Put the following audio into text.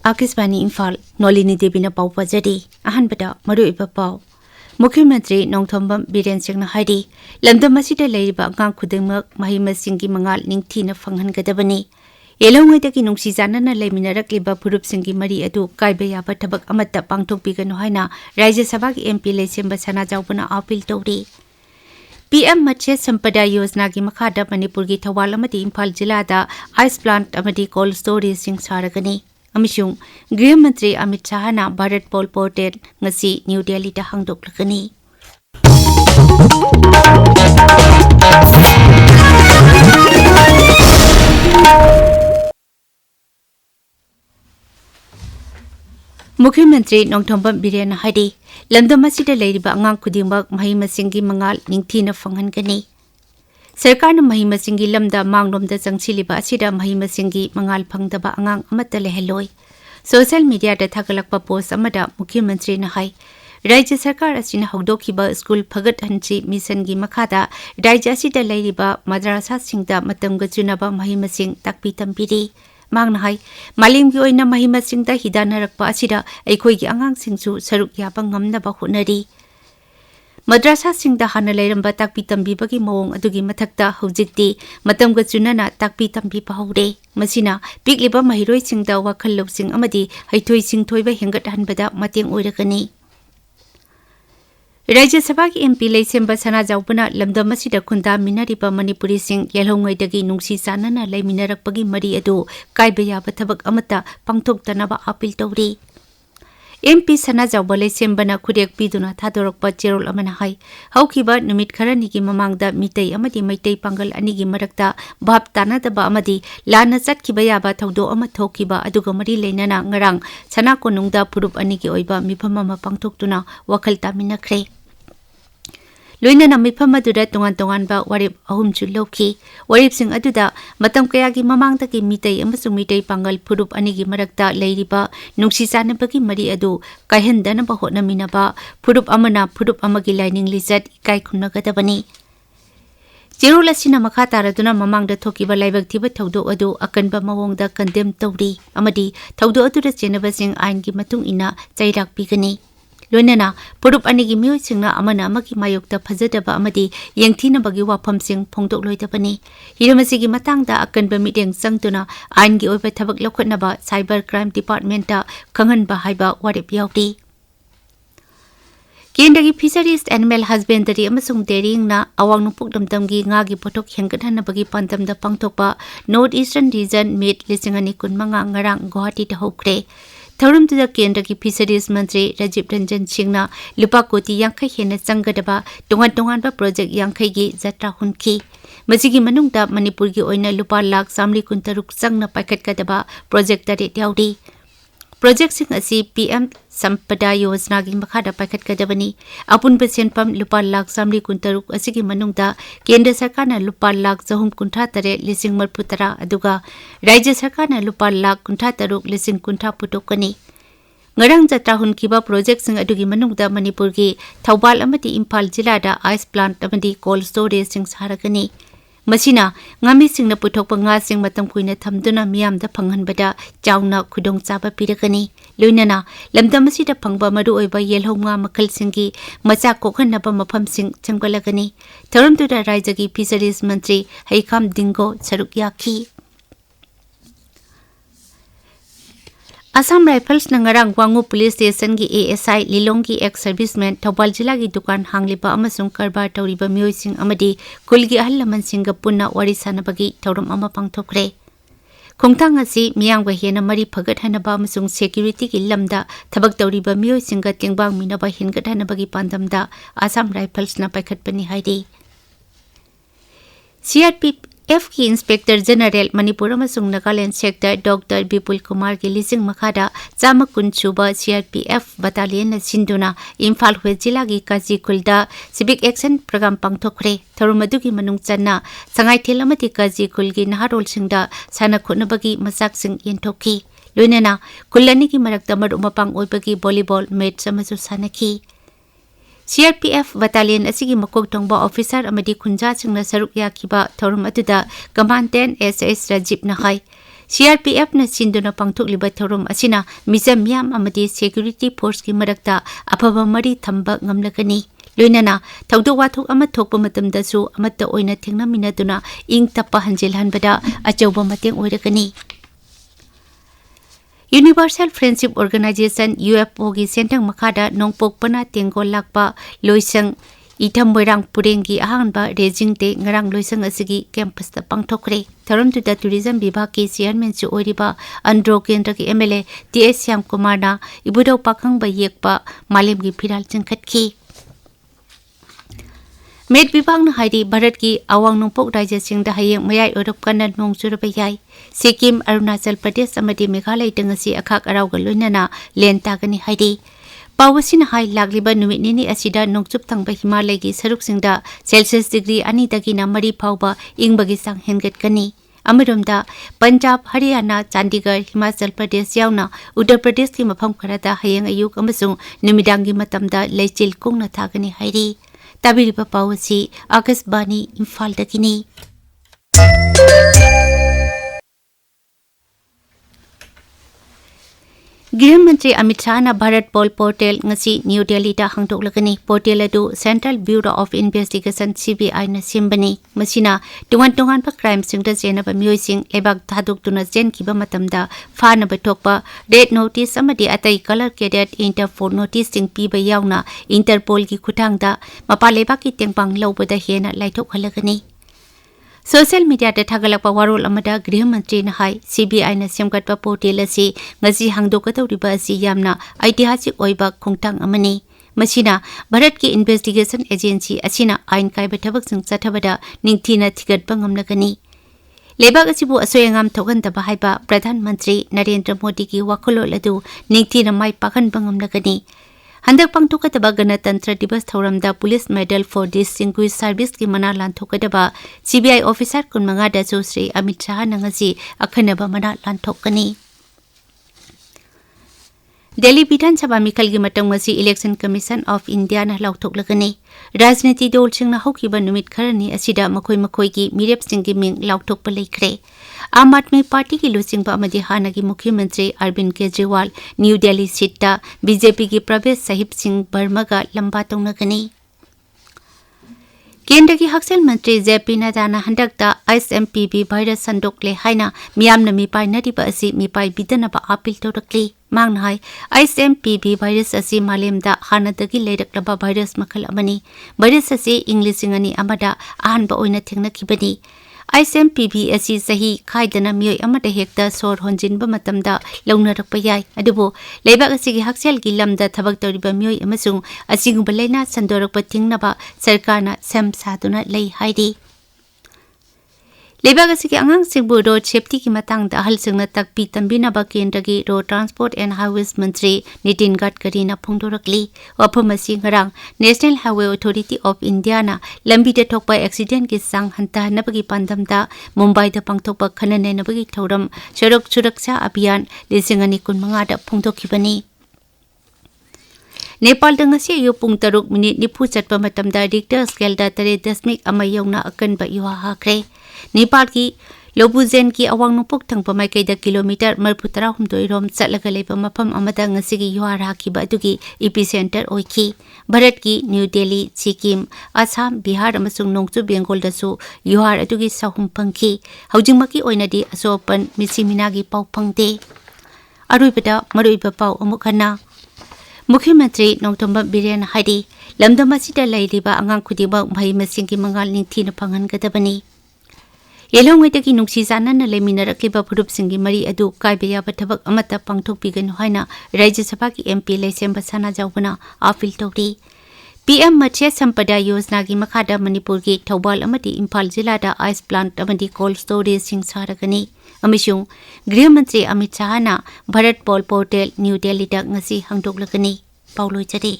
आकाशवाणी इम्फाल नोलिनी देवी पाउ पजरी अहनबदा मरुइबा पाउ मुख्यमंत्री नोंथोंबम बीरेन सिंहना हाइदी लमदम असिदा लेरिबा अंगांग खुदेमक महि मसिंगी मंगाल निंगथीना फंगहनगदबनी येलौंगैदगी नुंगसी जानना लेमिनरकलिबा फुरुपसिंगी मरी अदु कायबा याबा थबक अमत्ता पांगथोकपिगनु हाइना राज्य सभा की एमपी लेसेंबा सना जाउबना अपील तौरी पीएम मत्स्य संपदा योजना की मखादा मणिपुर की थवाल अमदी इम्फाल जिलादा आइस प्लांट अमदी कोल्ड स्टोरेज सिंह सारगनी अमिशुंग गृह मंत्री अमित शाहना Bharatpol portal ngasi New Delhi दा हांगदोक्लगनी मुख्यमंत्री नोंथोंबम बीरेन हाइदी लमदम असिदा लेरिबा अंगांग खुदिमक महि मसिंगी मंगाल निंगथीना फंगहनगनी सरकार ने महि मसिंगी लमदा मांगलोमदा चंगसिलिबा असिदा महि मसिंगी मंगाल फंगदबा अंगांग अमत्ता लेहलोय सोशल मीडिया दा थागलकपा पोस्ट अमदा मुख्यमंत्री ने हाई राज्य सरकार असिना हौदोखिबा स्कूल फगतहनसी मिशन की मखादा राज्य असिदा लेरिबा मद्रासा सिंगदा मतमगा चुनबा महि मसिंग ताकपी तंबिरी मांगना हाई मालिम की ओइना महि मसिंगदा हिदानरकपा असिदा अखोइगी अंगांग सिंगसु सरुक याबा ngamnaba hotnari मद्रासा सिंगदा हाना लेरंबा ताकपी तंबीबगी मवोंग अदुगी मथक्ता हौजिक्ति मतमगा चुनना ताकपी तंबीबा हौरे मसिना पिकलिबा महिरोइ सिंगदा वाखल लौसिंग अमदी हैथोइ सिंगथोइबा हेंगटहनबदा मतेंग ओइरगनी राज्य सभा की एमपी लेसेंबा सना जाउबना लमदम असिदा खुंदा मिनारिबा मणिपुरी सिंग येलौंगैदगी नुंगसी सानना लेमिनरकपगी मरी अदु कायबा याबा थबक अमता पांगथोक्तनबा अपील तौरी एमपी सना जाउबा लेसेंबना खुदेक पीदुना थादोरकपा चेरोल अमना हाई हौखिबा नुमित खरनिगी ममांगदा मितै अमदी मैतै पांगल अनिगी मरक्ता भाप तानादबा अमदी लाना चटखिबा याबा थौदो अमा थौखिबा अदुगा मरी लेनना ngarang सना कोनुंगदा पुरुप अनिगी ओइबा मिफम अमा पांगथोक्तुना वखल तामिनखरे लोइना मिफम अदुदा तोंगान तोंगानबा वारिप अहुमचु लौखि वारिपसिंग अदुदा मतम कयागी ममांगदगी मितै अमसुंग मितै पांगल पुरुप अनिगी मरक्ता लेरिबा नुंगसी चानबगी मरी अदु कायहनदनबा होटनमिनबा पुरुप अमना पुरुप अमगी लाइनिंग लिजत इकाय खुनगदबनी चेरोल असिना मखा तारदुना ममांगदा थोकिबा लाइबक थिबा थौदो अदु अकनबा मवोंगदा कंडेम तौरी अमदी थौदो अदुदा चेनबसिंग आइनगी मतुंग इना चैराक पिगनी लोइनना पुरुप अनिगी मियोइसिंगना अमना अमगी मायोक्ता फजदबा अमदी यंगथीनबगी वाफमसिंग फोंदोक्लोइदबनी हिरमसिगी मतांगदा अकनबा मिडेंग संगतुना आइनगी ओइबा थबक लौखटनबा साइबर क्राइम डिपार्टमेंटा खंगनबा हाइबा वारिप याउदी केंद्र की फिशरीज एनिमल हस्बेंडरी अमसुंग डेयरिंगना अवांग नुपुक दमदमगी ngaगी पोटोक हेंगटहनबगी पंतमदा पांगथोकपा नॉर्थ ईस्टर्न रीजन मेट लिसिंगनी कुनमंगा ngarang गुवाहाटी दा होक्रे थौरमदुदा केंद्र की फिशरीज मंत्री राजीव रंजन सिंहना लुपा कोटी यांखै हेन चंगदबा तोंगान तोंगानबा प्रोजेक्ट यांखैगी जत्रा हुनखि मसिगी मनुंगदा मणिपुर की ओइना लुपा लाख 3.3 चंगना पाइखटकदबा प्रोजेक्ट तरे याउदी प्रोजेक्ट सिंह असी पीएम संपदा योजना की मखादा पाइखटकदबनी अपुनबा सेनफम लुपा लाख 3.3 असिगी मनुंगदा केंद्र सरकारना लुपा लाख 453,000 अदुगा राज्य सरकारना लुपा lakh 53,000 पुटोकनी ngarang jatra hunkiba project sing adugi manungda manipur gi thawbal amati imphal jilada ice plant amadi cold storage sing saragani masina ngami singna puthokpa nga sing matam kuina thamduna miyamda phanghanbada chauna khudong chaba piragani loinana lamdam asida phangba maru oiba yelhonga makhal singi macha kokhanaba mafam sing changbalagani tharamduda raijagi fisheries mantri haikam dingo sarukyaki Assam Rifles नंगरांग Wangoo police station की ASI Lilong की ex serviceman Thoubal जिला की दुकान हांगलिबा अमसुंग करबार तौरिबा मियोइसिंग अमदी कुलगी अहल लमनसिंग पुन्ना वारी सानबगी थौरम अमा पांगथोकरे खोंथांग असि मियांगबा हेना मरी फगतहनबा अमसुंग सिक्युरिटी की लमदा थबक तौरिबा मियोइसिंग तेंगबांग मिनबा हेनगतहनबगी पांदमदा असम राइफल्स ना पाइखटपनी हाइदे सीआरपीएफ की इंस्पेक्टर जनरल मणिपुर अमसुंग नागालैंड सेक्टर डॉक्टर विपुल कुमार की लिसिंग मखादा चामा कुनसुबा सीआरपीएफ बटालियन सिंधुना इम्फाल वेस्ट जिला की काजीकुलदा सिविक एक्शन प्रोग्राम पांगथोकरे थरुमदुगी मनुंग चन्ना संगाइथेल अमति काजीकुल की नहारोल सिंगदा साना खोनबगी मसाक सिंग यंथोकी लोइनना कुल्लानी की मरक्ता मरु मपांग ओइबगी वॉलीबॉल मैच समसु सानकी सीआरपीएफ बटालियन असिगी मकोक तोंगबा ऑफिसर अमदी खुंजा सिंगना सरुक याखिबा थौरम अदुदा कमांडेंट एसएस राजीव नहाई CRPF na sinduna pangthokliba thorom asina misam miyam amadi security force ki marakta afaba mari thamba ngamlakani loinana thawdo wathok ama thokpa matamdasu amatta oina thengnaminaduna ing tappa hanjilhanbada achawba mateng oirakani Universal Friendship Organization UFO gi sentang makada nongpokpana tengol lakpa loisang Itam Boyrang Purengi Ahanba Rejing Day Ngarang Loisang Asigi Campus the Pangtokre Taram to the Tourism Bibaki Chairman Su Oriba Andro Kendraki MLA TS Syam Kumarna Ibudo Pakang ba Yekpa Malim gi Piral Changkatki Med Bibang na Haidi Bharat ki awang nungpok Raja Singh da Hayang Mayai Orop Kanan Nong Surabayai Sikkim Arunachal Pradesh amadi Meghalaya dengasi akhak araw galoinana lentagani Haidi Pawasina hai lagliba numit nini asida nongchup thangba Himalaya gi saruk-singda Celsius degree ani dagina mari phawba ingbagi sang hengatkani amiromda Punjab Haryana Chandigarh Himachal Pradesh yauna Uttar Pradesh ki mafam kharada hayang ayuk amasung numidangi matamda leichil kongna thagani hairi tabiriba pawasi Akashbani Imphal dagini Gृह मंत्री अमित शाह ना भारत पोल portal ngasi New Delhi da hangdoklagani portal adu Central Bureau of Investigation CBI na simbani masina tungan pa crime sing da jena ba myoi sing lebak thaduk tuna jen kiba matamda fana ba thokpa red notice amadi atai color cadet Interpol notice sing pi ba yauna Interpol ki khutang da mapa lebak ki tengpang lobada hena laithok halagani Social media da thagalakpa warol amada Gृह मंत्री na hai CBI na semgatpa portal asi ngasi hangdokatawriba asi yamna ऐतिहासिक oiba khongtang amani masina Bharat ki investigation agency asina ain kaiba thabak sing chathabada ningthina thigatpa ngamnagani lebak asibu asoyangam thogantaba haiba Pradhan Mantri Narendra Modi ki wakolol adu ningthina mai pakhan bangamnagani Handak pangthokataba Ganatantra Divas Thauramda Police Medal for Distinguished Service ki mana lanthokadaba CBI officer kunmanga da Sri Amit Shah nangasi akhanaba mana lanthokani Delhi Bidhan Sabha Mikal gi matang masi Election Commission of India na lauthoklagani Rajniti dol singna hokiba numit kharani asida makoi gi mirep sing gi ming lauthokpa leikre Aam Aadmi Party ki lusingba amadi hana gi Mukhyamantri Arvind Kejriwal New Delhi seat da BJP ki Pravesh Sahib Singh Verma ga lamba tongnagani Kendra ki Haksel Mantri JP Nadda na handakta SMPV virus sandokle haina miyamna mipai nariba asi mipai bidanaba apil torakli mangna hai SMPV virus asi malemda hanadagi leidaklaba virus makal amani virus asi English ingani amada ahanba oina thengnakhibani SMPV asi sahi khaidana miyoi amada hekta sor honjinba matamda launarakpa yai adubo leibak asi gi haksel gi lamda thabak toriba miyoi amasung asigumba leina sandorakpa thingnaba sarkarna sem saduna lei haidi Lebak asiki angang singbu road safety ki matangda ahal singna takpi tambinaba kendra road transport and highways mantri Nitin Gadkari na phongdorakli waphamasi ngarang National Highway Authority of India na lambi da thokpa accident ki sang hantahanabagi pandamda Mumbai da pangthokpa khananainabagi thauram Sarak Suraksha Abhiyan 2015 da phongdokhibani Nepal da ngasi ayu pung 3 minute nipu chatpa matamda Richter scale da 3.1 yauna akanba yuha hakre Nepal ki Lobuzen ki awang nupok thangpa mai kaida kilometer marputara humdoi rom chatlaga leiba mafam amada ngasigi yuhar hakiba adugi epicenter oiki Bharat ki New Delhi Sikkim Assam Bihar amasung Nongchu Bengal dasu yuhar adugi sahum pangki haujingmaki oinadi asopan misiminagi pau pangde aruibada maruiba pau amukhana Mukhyamantri Nongthomba Biren Haidi lamdamasida lairiba angang khudibak bhai masing ki mangal ningthina phangangadabani Yelongwetaki nungsi sanana leminarakliba phurup singi mari adu kaibaya bathabak amata pangthokpiganu haina Rajya Sabha ki MP Laisemba Sana Jaubana appeal tawri PM Matsya Sampada Yojana ki makhada Manipur ki Thobal amati Imphal jila da ice plant amati cold storage sing saragani amishung Gृह मंत्री अमित शाह ना भारत पोल portal new Delhi da ngasi hangdoklagani pauloi chari